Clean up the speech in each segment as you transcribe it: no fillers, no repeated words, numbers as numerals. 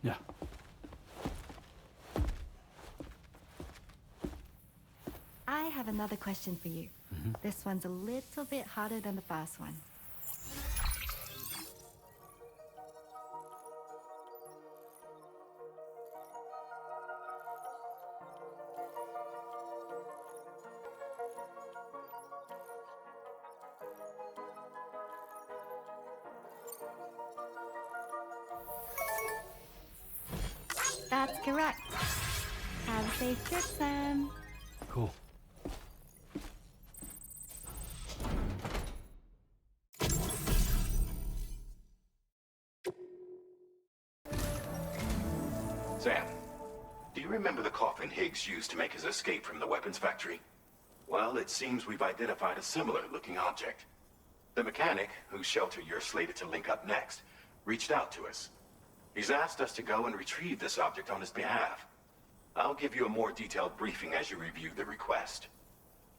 Yeah. I have another question for you. This one's a little bit harder than the first one. That's correct. Have a safe trip, Sam. Cool. Sam, do you remember the coffin Higgs used to make his escape from the weapons factory? Well, it seems we've identified a similar-looking object. The mechanic, whose shelter you're slated to link up next, reached out to us. He's asked us to go and retrieve this object on his behalf. I'll give you a more detailed briefing as you review the request.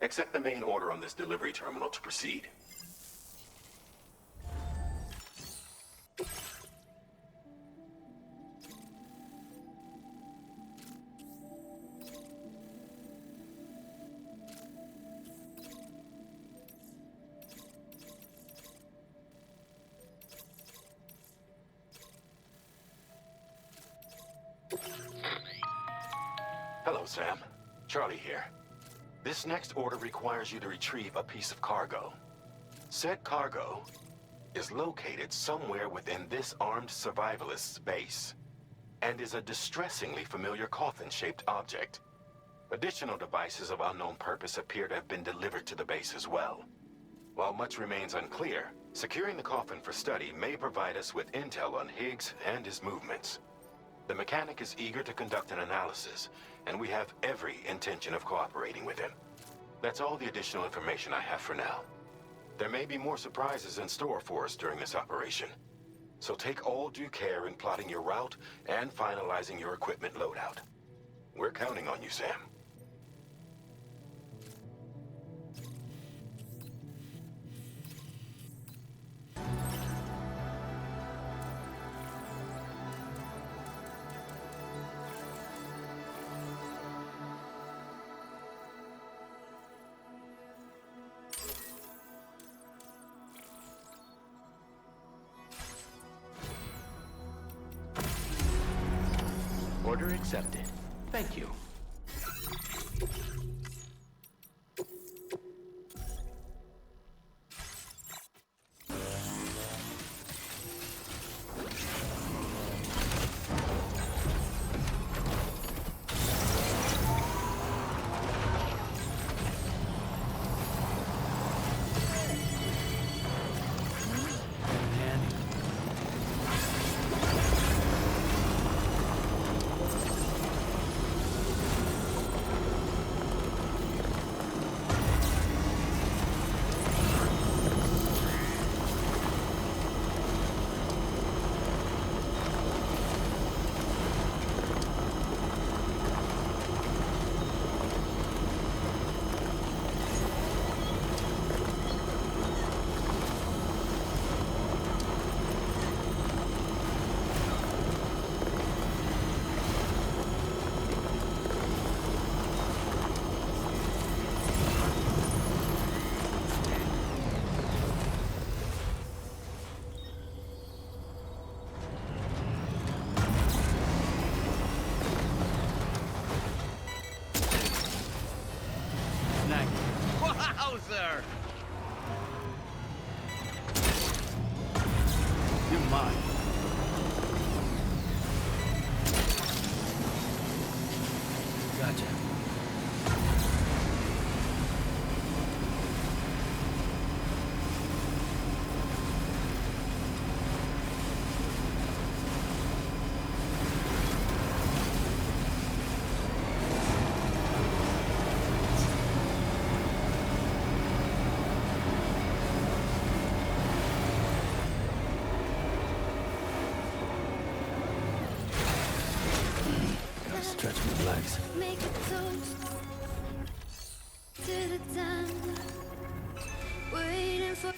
Accept the main order on this delivery terminal to proceed. Hello, Sam. Charlie here. This next order requires you to retrieve a piece of cargo. Said cargo is located somewhere within this armed survivalist's base, and is a distressingly familiar coffin-shaped object. Additional devices of unknown purpose appear to have been delivered to the base as well. While much remains unclear, securing the coffin for study may provide us with intel on Higgs and his movements. The mechanic is eager to conduct an analysis, and we have every intention of cooperating with him. That's all the additional information I have for now. There may be more surprises in store for us during this operation, so take all due care in plotting your route and finalizing your equipment loadout. We're counting on you, Sam. Order accepted. Thank you. Wowzer! You're mine. Gotcha. Stretch my legs. Make a toast to the time waiting for.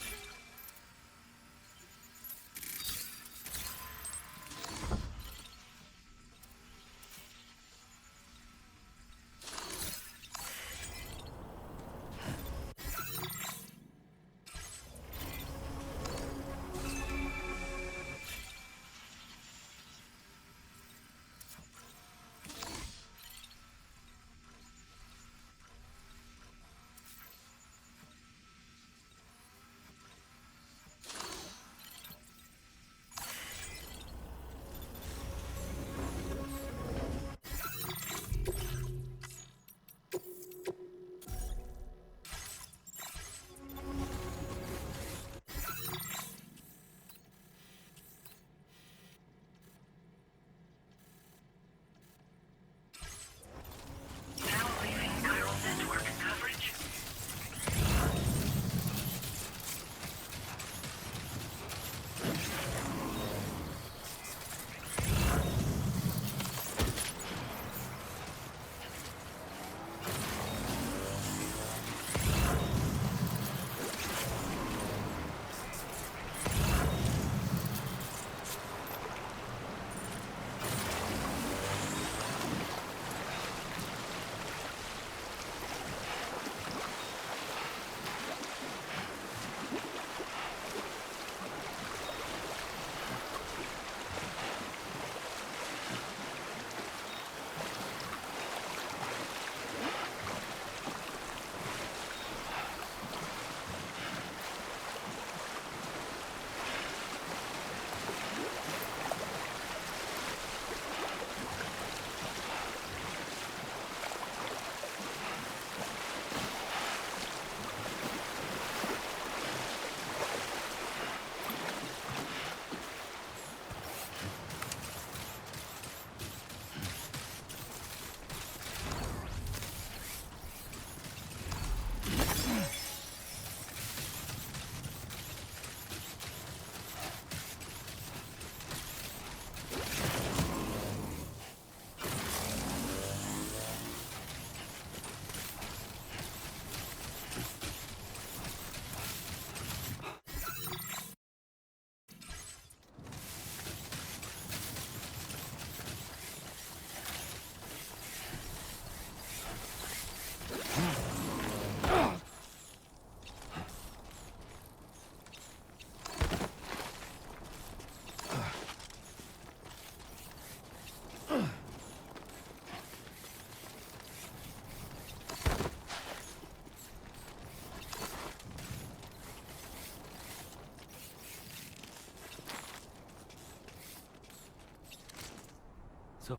So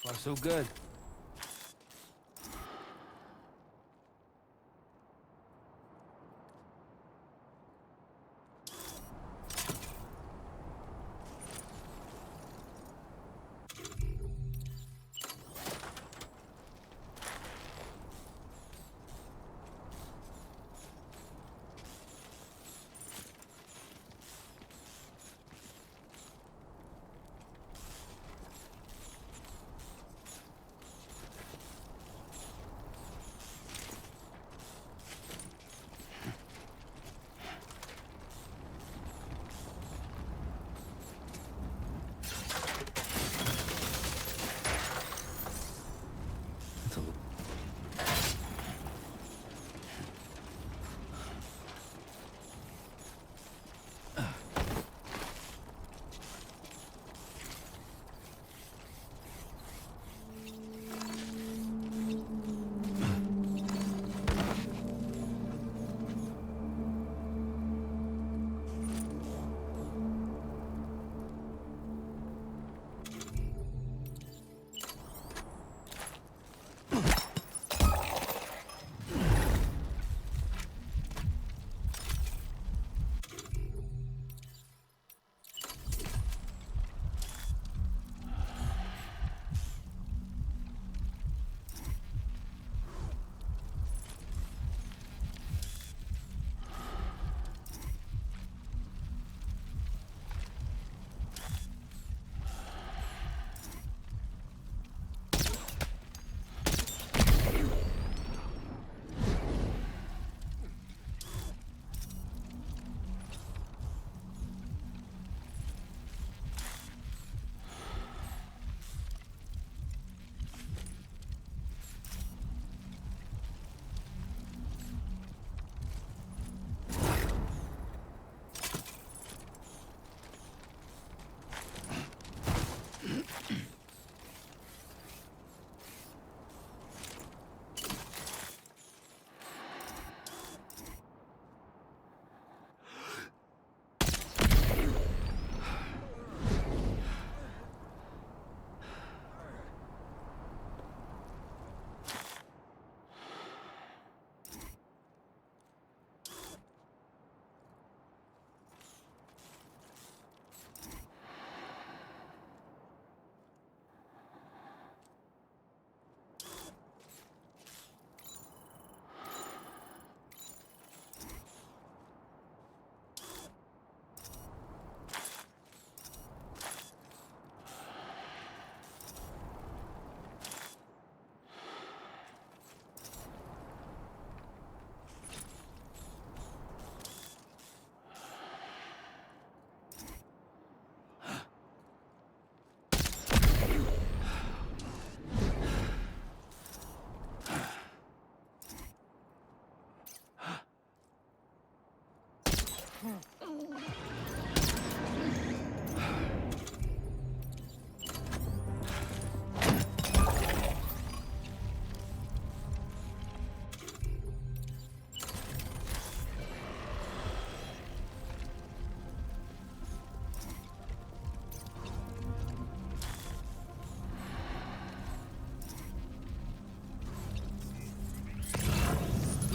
far, so good. That's a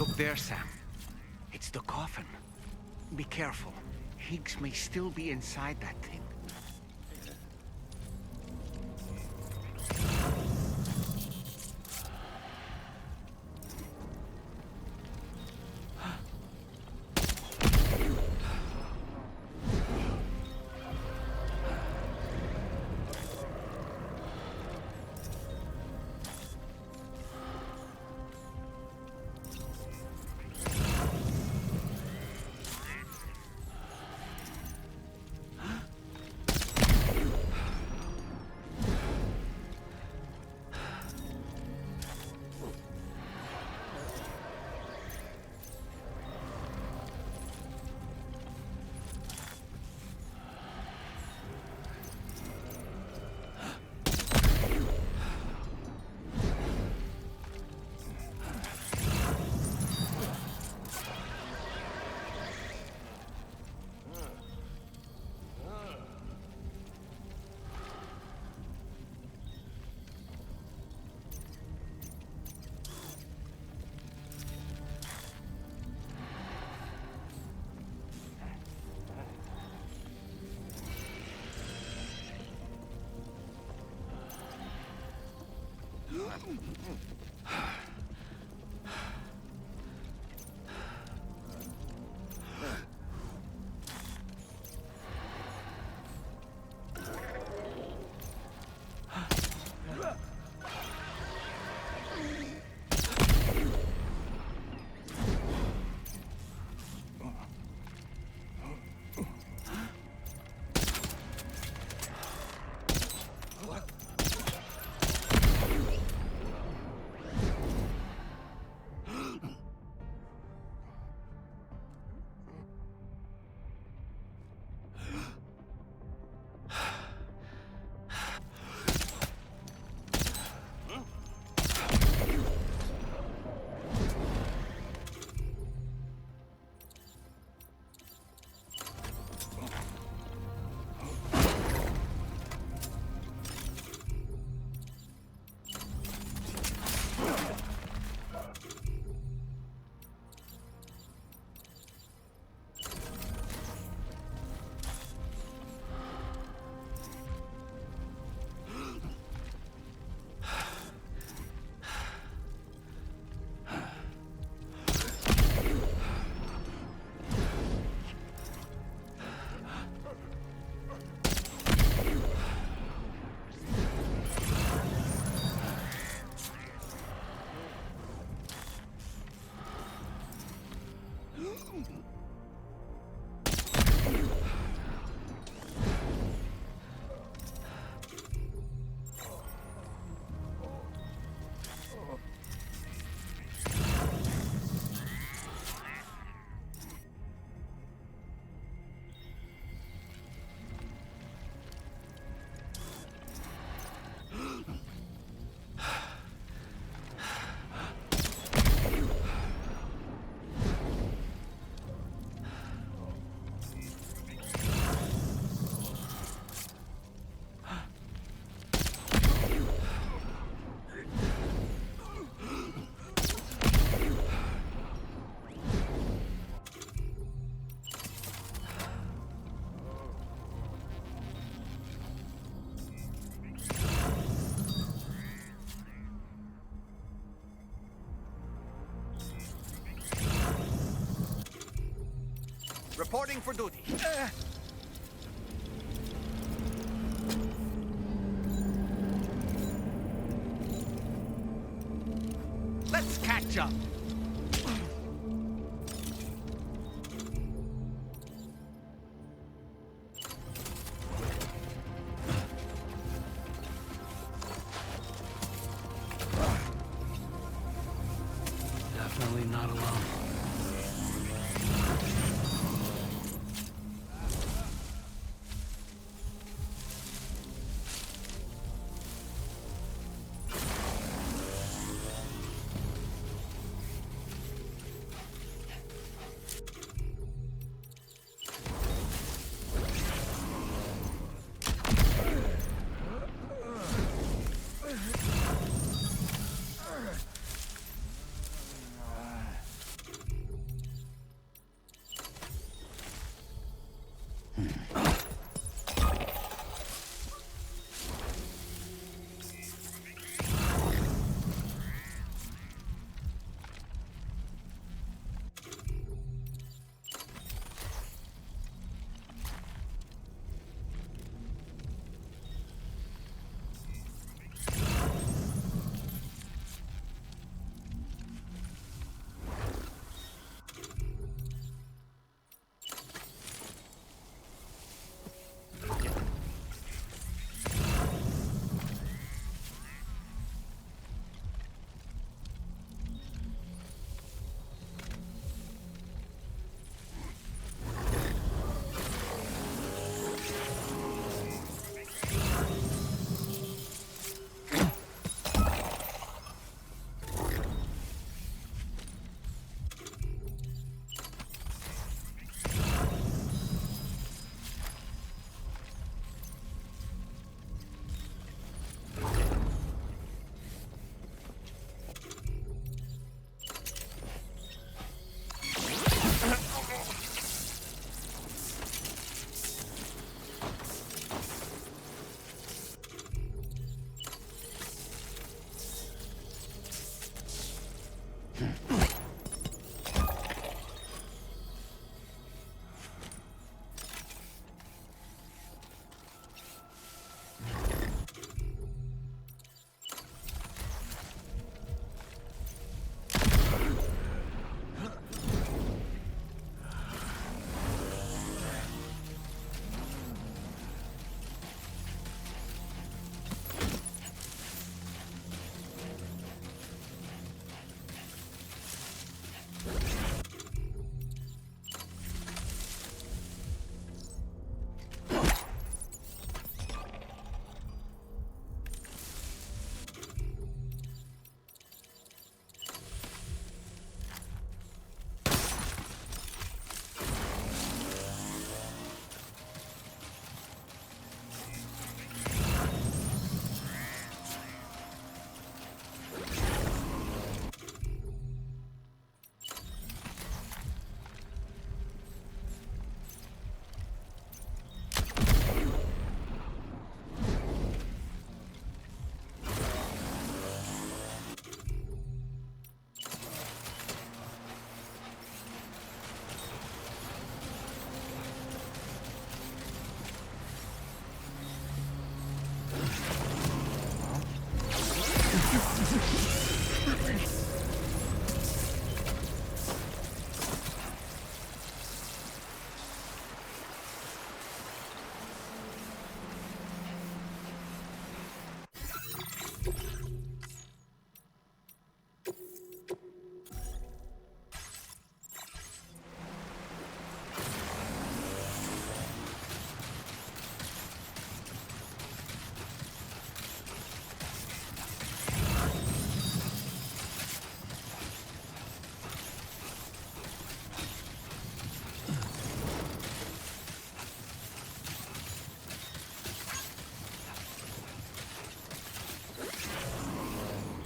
Look there, Sam. It's the coffin. Be careful. Higgs may still be inside that thing. Reporting for duty. Let's catch up. Definitely not alone.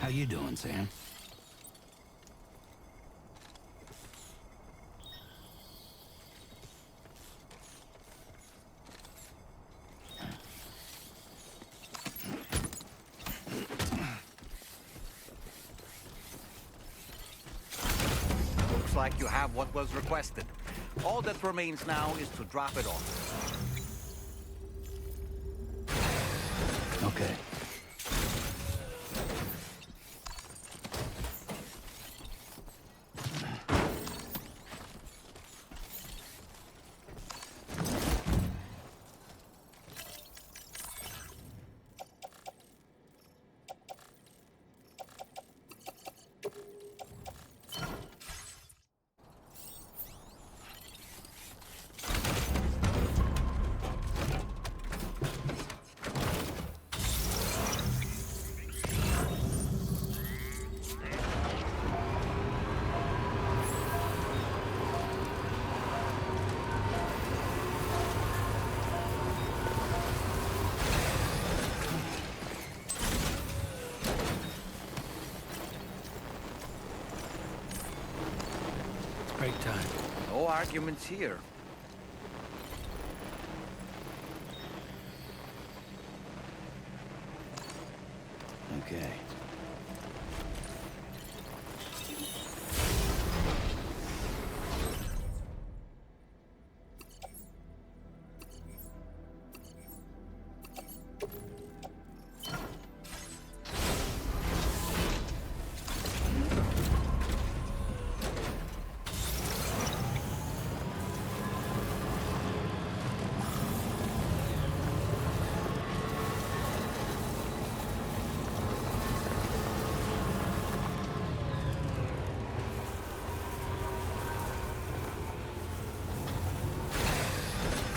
How you doing, Sam? Looks like you have what was requested. All that remains now is to drop it off. Okay. Break time. No arguments here. Okay.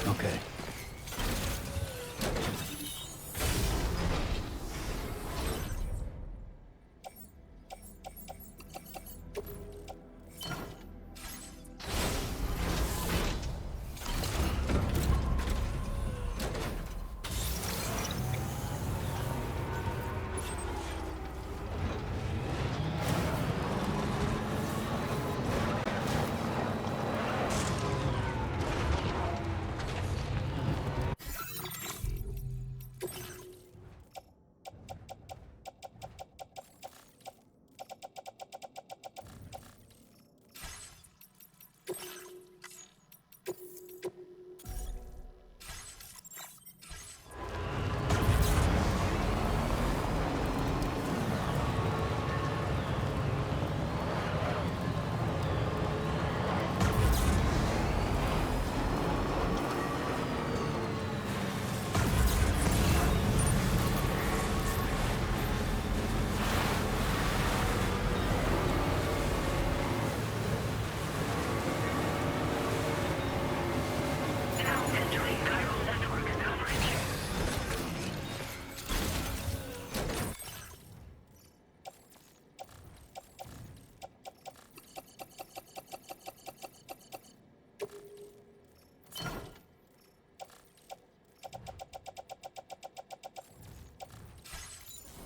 Okay.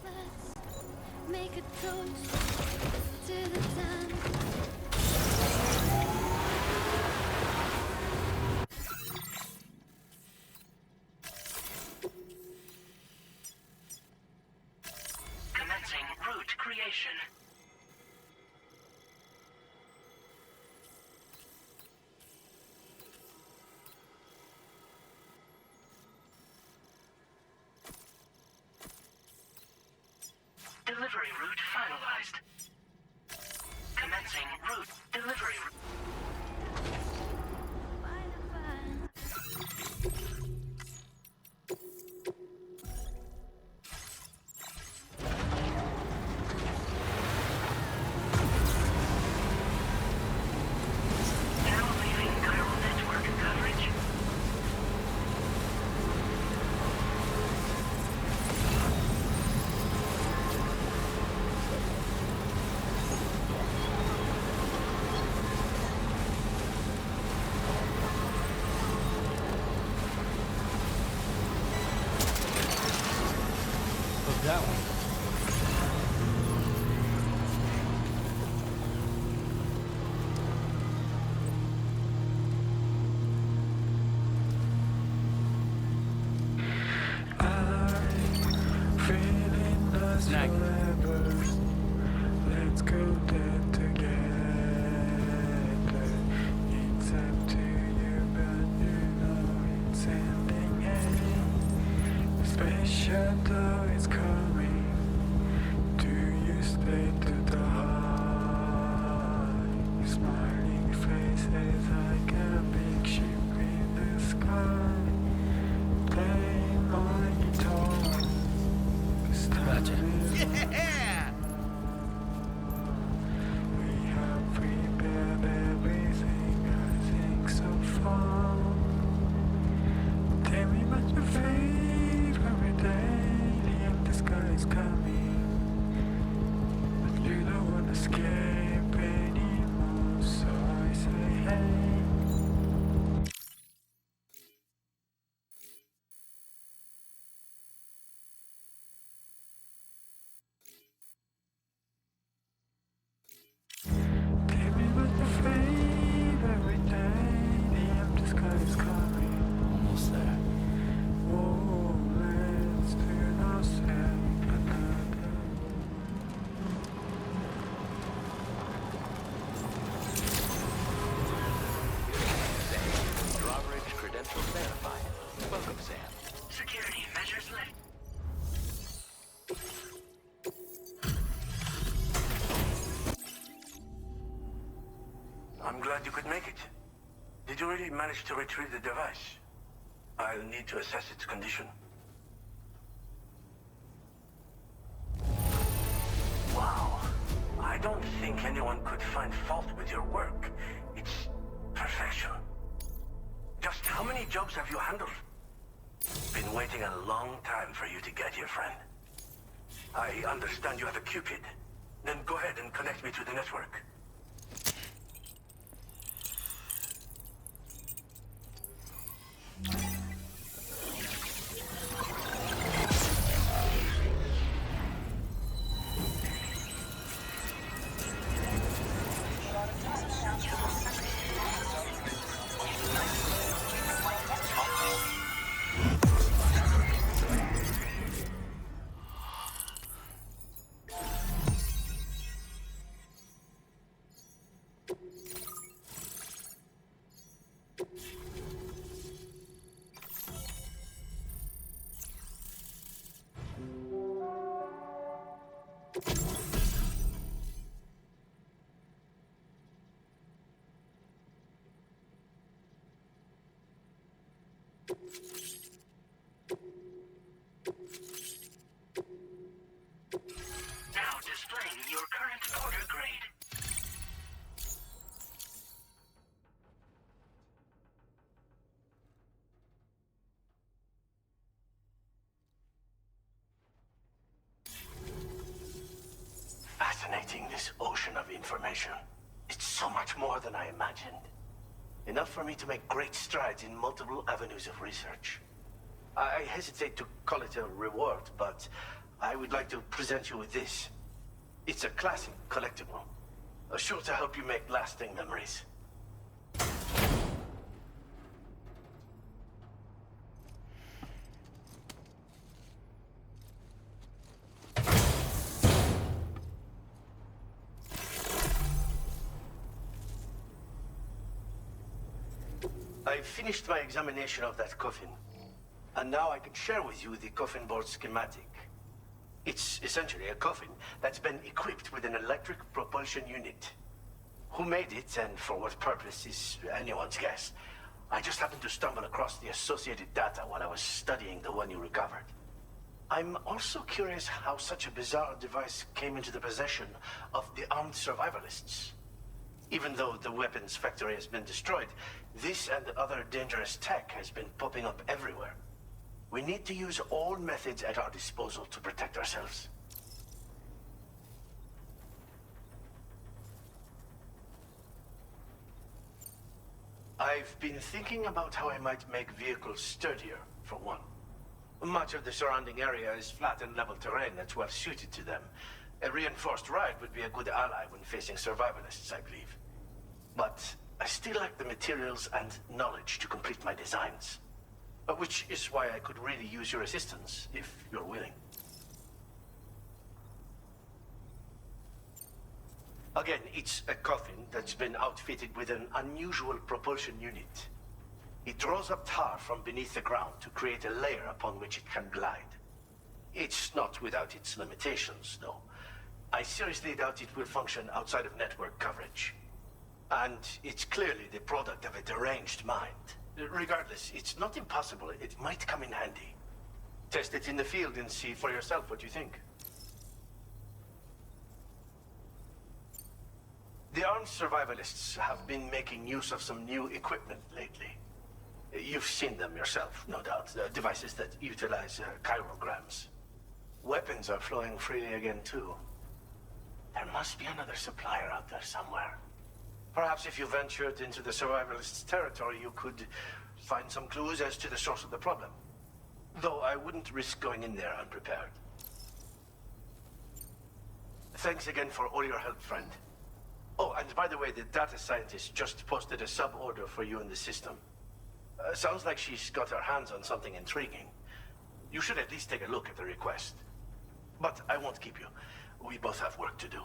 Let's make a toast to the time. Commencing route creation. Delivery route finalized. Commencing route delivery route. Now leaving chiral network coverage. Look that one. sending a space shuttle is coming. Do you stay to the high? Smiling faces like a big ship in the sky. Play my guitar. 'Cause time Gotcha. is Yeah! we have prepared everything, I think so far. Tell me about your favorite day, and the sky is coming. But you don't want to escape anymore, so I say hey. Tell me about your favorite day, the empty sky is coming. Almost there. Oh, let's turn ourselves another. Drawbridge credentials verified. Welcome, Sam. Security measures lifted. I'm glad you could make it. Did you really manage to retrieve the device? I'll need to assess its condition. Wow. I don't think anyone could find fault with your work. It's perfection. Just how many jobs have you handled? Been waiting a long time for you to get here, friend. I understand you have a Cupid. Then go ahead and connect me to the network. Now displaying your current order grade. Fascinating, this ocean of information. It's so much more than I imagined. Enough for me to make great strides in multiple avenues of research. I hesitate to call it a reward, but I would like to present you with this. It's a classic collectible, sure to help you make lasting memories. I finished my examination of that coffin, and now I can share with you the coffin board schematic. It's essentially a coffin that's been equipped with an electric propulsion unit. Who made it and for what purpose is anyone's guess. I just happened to stumble across the associated data while I was studying the one you recovered. I'm also curious how such a bizarre device came into the possession of the armed survivalists. Even though the weapons factory has been destroyed, this and other dangerous tech has been popping up everywhere. We need to use all methods at our disposal to protect ourselves. I've been thinking about how I might make vehicles sturdier, for one. Much of the surrounding area is flat and level terrain that's well suited to them. A reinforced ride would be a good ally when facing survivalists, I believe. But I still lack the materials and knowledge to complete my designs. Which is why I could really use your assistance, if you're willing. Again, it's a coffin that's been outfitted with an unusual propulsion unit. It draws up tar from beneath the ground to create a layer upon which it can glide. It's not without its limitations, though. I seriously doubt it will function outside of network coverage. And it's clearly the product of a deranged mind. Regardless, it's not impossible. It might come in handy. Test it in the field and see for yourself what you think. The armed survivalists have been making use of some new equipment lately. You've seen them yourself, no doubt. Devices that utilize chirograms. Weapons are flowing freely again, too. There must be another supplier out there somewhere. Perhaps if you ventured into the survivalists' territory, you could find some clues as to the source of the problem. Though I wouldn't risk going in there unprepared. Thanks again for all your help, friend. Oh, and by the way, the data scientist just posted a sub-order for you in the system. Sounds like she's got her hands on something intriguing. You should at least take a look at the request. But I won't keep you. We both have work to do.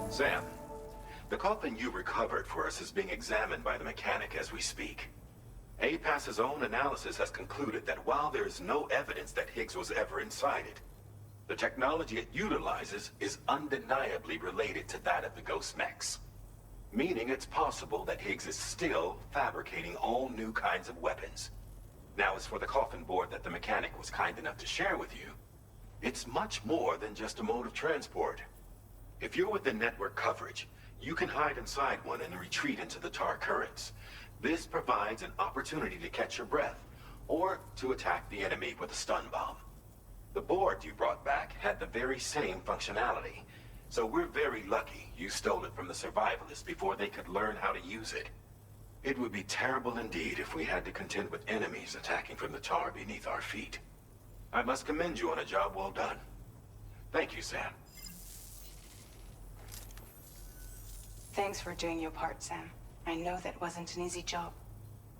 Sam, the coffin you recovered for us is being examined by the mechanic as we speak. APAS's own analysis has concluded that while there is no evidence that Higgs was ever inside it, the technology it utilizes is undeniably related to that of the Ghost Mechs. Meaning it's possible that Higgs is still fabricating all new kinds of weapons. Now, as for the coffin board that the mechanic was kind enough to share with you, it's much more than just a mode of transport. If you're within network coverage, you can hide inside one and retreat into the tar currents. This provides an opportunity to catch your breath, or to attack the enemy with a stun bomb. The board you brought back had the very same functionality, so we're very lucky you stole it from the survivalists before they could learn how to use it. It would be terrible indeed if we had to contend with enemies attacking from the tar beneath our feet. I must commend you on a job well done. Thank you, Sam. Thanks for doing your part, Sam. I know that wasn't an easy job.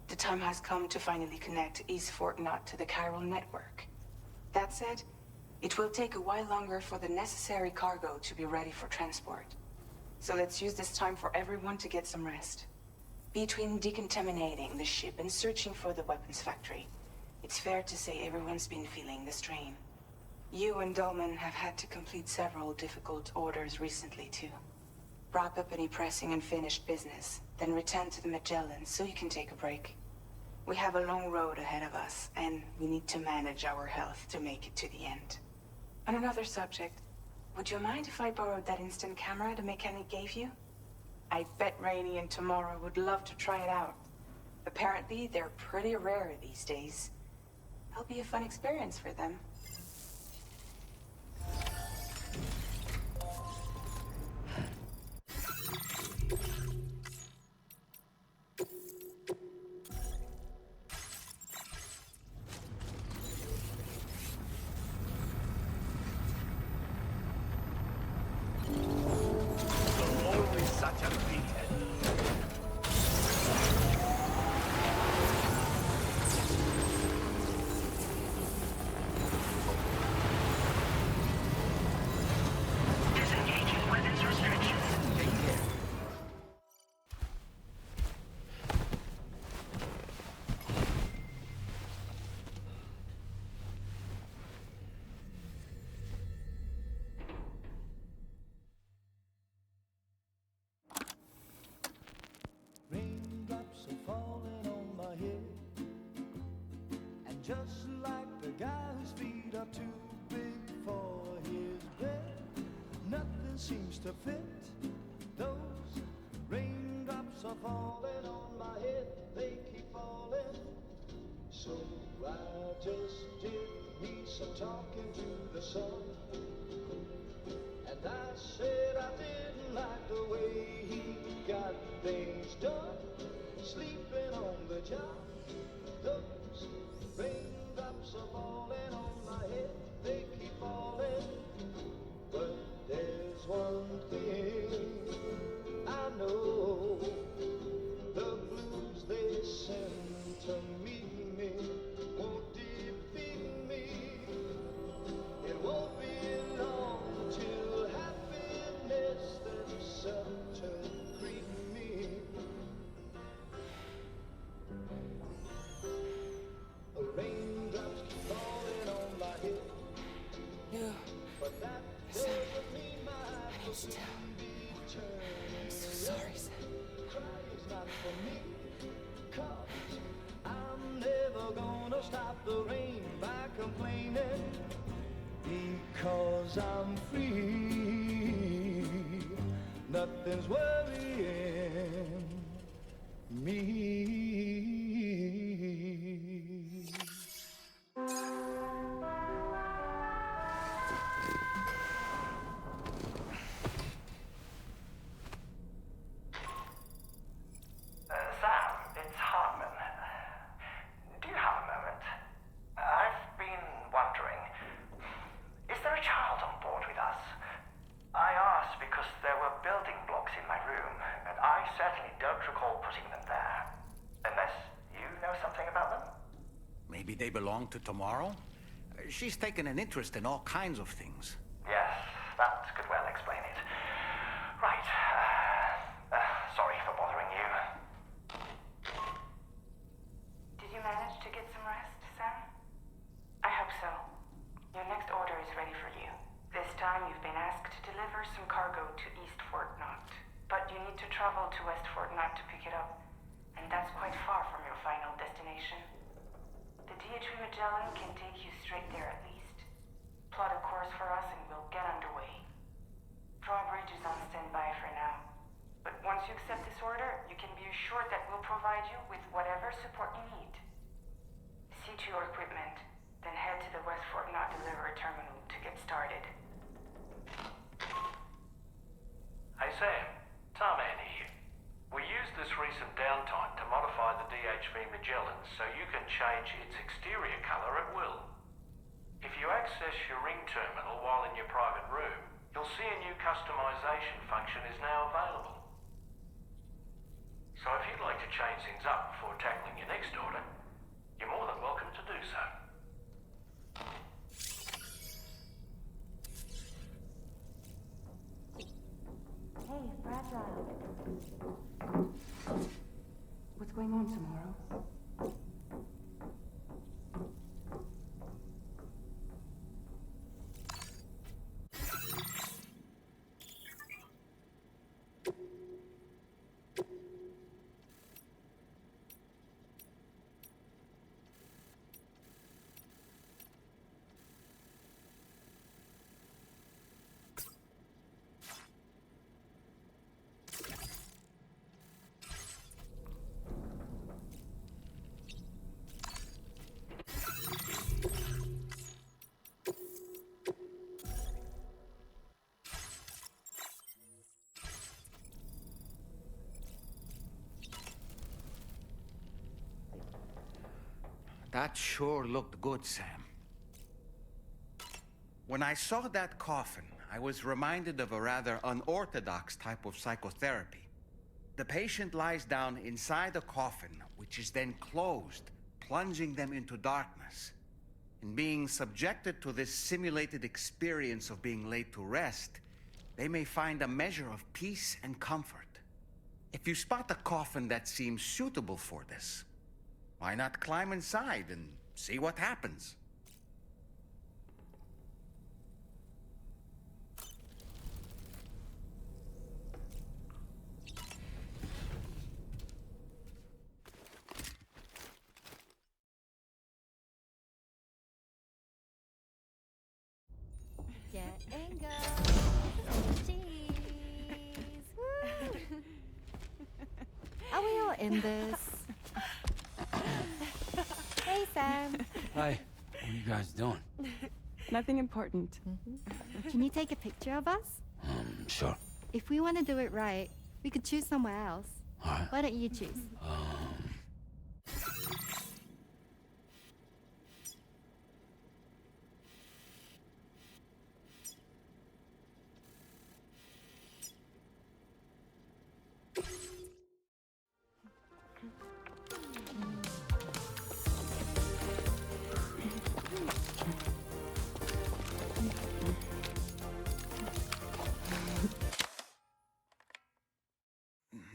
The time has come to finally connect East Fort Knot to the chiral network. That said, it will take a while longer for the necessary cargo to be ready for transport. So let's use this time for everyone to get some rest. Between decontaminating the ship and searching for the weapons factory, it's fair to say everyone's been feeling the strain. You and Dolman have had to complete several difficult orders recently, too. Wrap up any pressing and finished business, then return to the Magellan so you can take a break. We have a long road ahead of us, and we need to manage our health to make it to the end. On another subject, would you mind if I borrowed that instant camera the mechanic gave you? I bet Rainey and Tamara would love to try it out. Apparently, they're pretty rare these days. It'll be a fun experience for them. Raindrops are falling on my head, and just like the guy whose feet are too big for his bed, nothing seems to fit. Those raindrops are falling on my head, they keep falling. So I just did me some talking to the sun, and I said I didn't like the way he got things done, sleeping on the job. Those raindrops are falling on my head, they keep falling. But there's one thing I know, the blue 'cause I'm free. Nothing's worrying me. Sam, it's Hartman. Do you have a moment? I've been wondering, is there a child on board with us? I asked because there were building blocks in my room, and I certainly don't recall putting them there. Unless you know something about them? Maybe they belong to Tomorrow? She's taken an interest in all kinds of things. Yes, that could well explain it. Right. Sorry for bothering you. Did you manage to get some rest, Sam? I hope so. Your next order is ready for you. This time you've been asked to deliver some cargo to East Fort Knot. But you need to travel to West Fort Knot to pick it up. And that's quite far from your final destination. The DHV Magellan can take you straight there at least. Plot a course for us and we'll get underway. Drawbridge is on standby for now. But once you accept this order, you can be assured that we'll provide you with whatever support you need. See to your equipment, then head to the West Fort Knot delivery terminal to get started. Hey Sam, Tarman here. We used this recent downtime to modify the DHV Magellan so you can change its exterior color at will. If you access your ring terminal while in your private room, you'll see a new customization function is now available. So if you'd like to change things up before tackling your next order, you're more than welcome to do so. Hey, Fragile. What's going on tomorrow? That sure looked good, Sam. When I saw that coffin, I was reminded of a rather unorthodox type of psychotherapy. The patient lies down inside a coffin, which is then closed, plunging them into darkness. In being subjected to this simulated experience of being laid to rest, they may find a measure of peace and comfort. If you spot a coffin that seems suitable for this, why not climb inside and see what happens? Getting go. Cheese. Woo. Are we all in this? Hey, Sam. Hi. What are you guys doing? Nothing important. Can you take a picture of us? Sure. If we want to do it right, we could choose somewhere else. All right. Why don't you choose?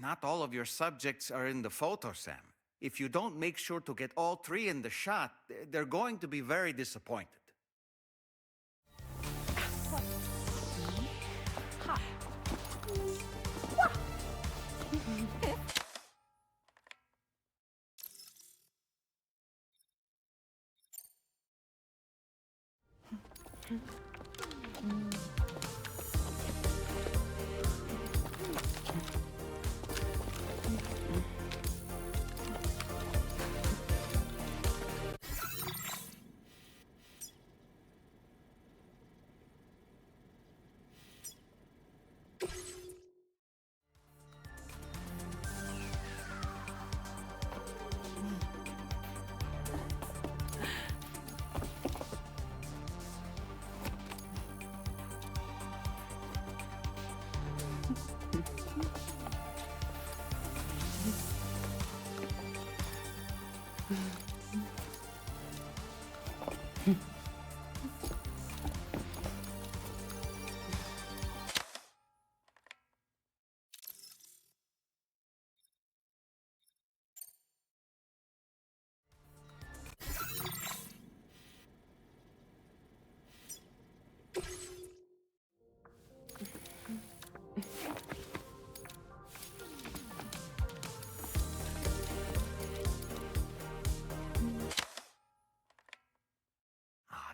Not all of your subjects are in the photo, Sam. If you don't make sure to get all three in the shot, they're going to be very disappointed.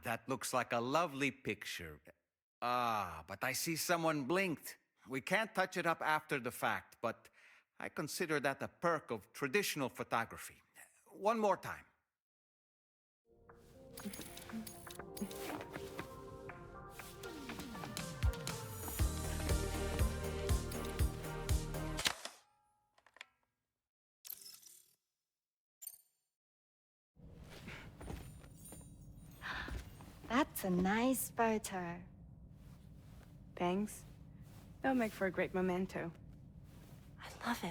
That looks like a lovely picture. But I see someone blinked. We can't touch it up after the fact, but I consider that a perk of traditional photography. One more time. That's a nice photo. Thanks. They'll make for a great memento. I love it.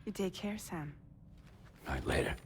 You take care, Sam. All right, later.